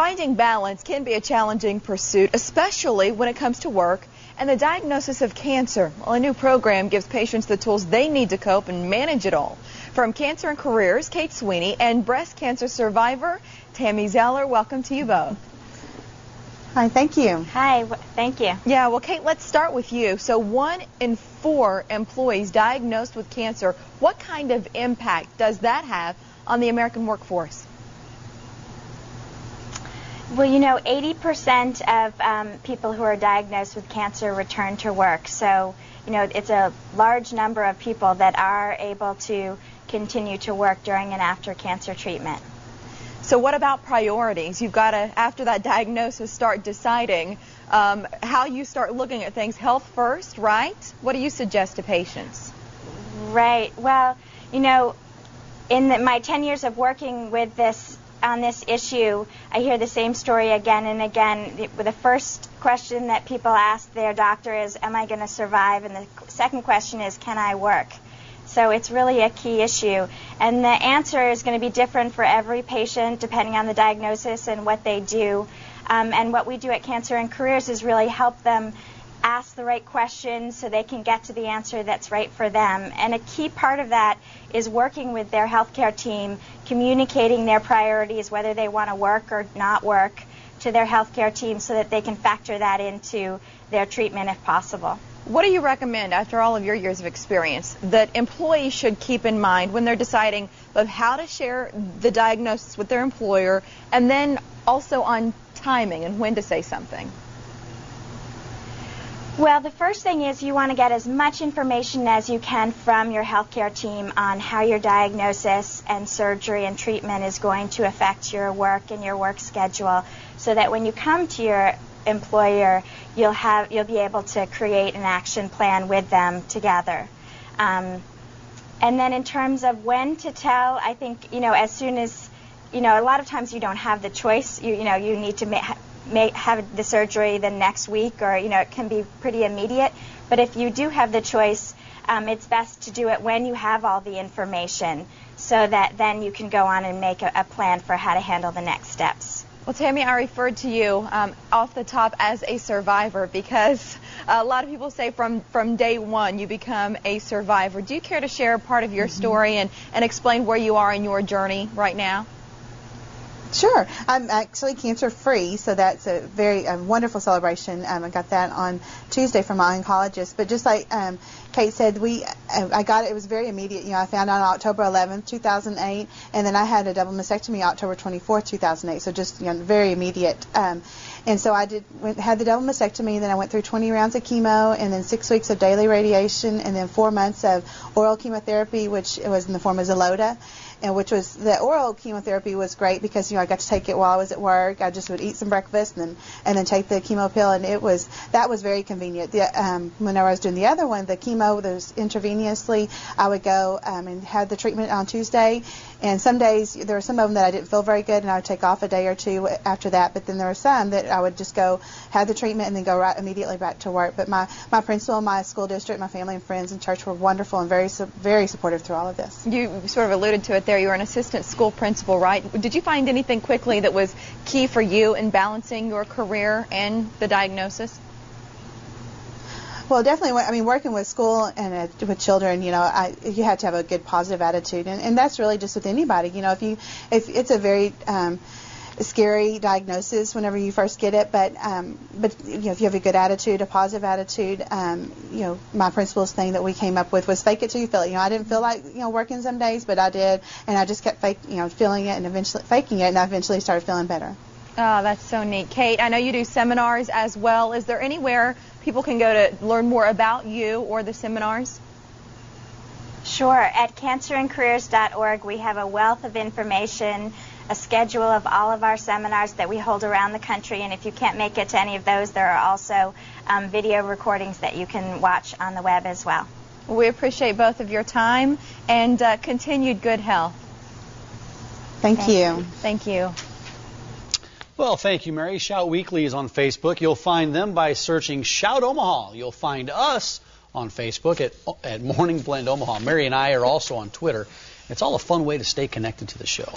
Finding balance can be a challenging pursuit, especially when it comes to work and the diagnosis of cancer. Well, a new program gives patients the tools they need to cope and manage it all. From Cancer and Careers, Kate Sweeney, and breast cancer survivor Tammy Zeller, welcome to you both. Hi, thank you. Hi, thank you. Yeah, well, Kate, let's start with you. So 1 in 4 employees diagnosed with cancer, what kind of impact does that have on the American workforce? Well, you know, 80% of people who are diagnosed with cancer return to work. So, you know, it's a large number of people that are able to continue to work during and after cancer treatment. So what about priorities? You've got to, after that diagnosis, start deciding how you start looking at things. Health first, right? What do you suggest to patients? Right. Well, you know, in my 10 years of working with on this issue, I hear the same story again and again. The first question that people ask their doctor is, am I going to survive? And the second question is, can I work? So it's really a key issue. And the answer is going to be different for every patient depending on the diagnosis and what they do. And what we do at Cancer and Careers is really help them ask the right questions so they can get to the answer that's right for them. And a key part of that is working with their healthcare team, communicating their priorities, whether they want to work or not work, to their healthcare team so that they can factor that into their treatment if possible. What do you recommend, after all of your years of experience, that employees should keep in mind when they're deciding of how to share the diagnosis with their employer, and then also on timing and when to say something? Well, the first thing is you want to get as much information as you can from your healthcare team on how your diagnosis and surgery and treatment is going to affect your work and your work schedule, so that when you come to your employer, you'll be able to create an action plan with them together. And then in terms of when to tell, I think, you know, as soon as, you know, a lot of times you don't have the choice. You need to have the surgery the next week, or, you know, it can be pretty immediate. But if you do have the choice, it's best to do it when you have all the information, so that then you can go on and make a plan for how to handle the next steps. Well, Tammy, I referred to you off the top as a survivor because a lot of people say from day one you become a survivor. Do you care to share part of your story and explain where you are in your journey right now? Sure. I'm actually cancer-free, so that's a very wonderful celebration. I got that on Tuesday from my oncologist. But just like Kate said, I got it. It was very immediate. You know, I found out on October 11th, 2008, and then I had a double mastectomy October 24th, 2008. So just, you know, very immediate. And so I had the double mastectomy. Then I went through 20 rounds of chemo, and then 6 weeks of daily radiation, and then 4 months of oral chemotherapy, which was in the form of Xeloda. And which was, the oral chemotherapy was great because, you know, I got to take it while I was at work. I just would eat some breakfast and then take the chemo pill, and that was very convenient. Whenever I was doing the other one, the chemo that was intravenously, I would go and have the treatment on Tuesday. And some days, there were some of them that I didn't feel very good, and I would take off a day or two after that. But then there were some that I would just go have the treatment and then go right immediately back to work. But my principal, my school district, my family and friends and church were wonderful and very supportive through all of this. You sort of alluded to it there. You were an assistant school principal, right? Did you find anything quickly that was key for you in balancing your career and the diagnosis? Well, definitely. I mean, working with school and with children, you know, you have to have a good positive attitude, and that's really just with anybody. You know, if it's a very scary diagnosis whenever you first get it, but you know, if you have a good attitude, a positive attitude, you know, my principal's thing that we came up with was fake it till you feel it. You know, I didn't feel like, you know, working some days, but I did, and I just kept feeling it, and eventually faking it, and I eventually started feeling better. Oh, that's so neat. Kate, I know you do seminars as well. Is there anywhere people can go to learn more about you or the seminars? Sure. At cancerandcareers.org, we have a wealth of information, a schedule of all of our seminars that we hold around the country, and if you can't make it to any of those, there are also video recordings that you can watch on the web as well. We appreciate both of your time and continued good health. Thank you. Thank you. Well, thank you, Mary. Shout Weekly is on Facebook. You'll find them by searching Shout Omaha. You'll find us on Facebook at Morning Blend Omaha. Mary and I are also on Twitter. It's all a fun way to stay connected to the show.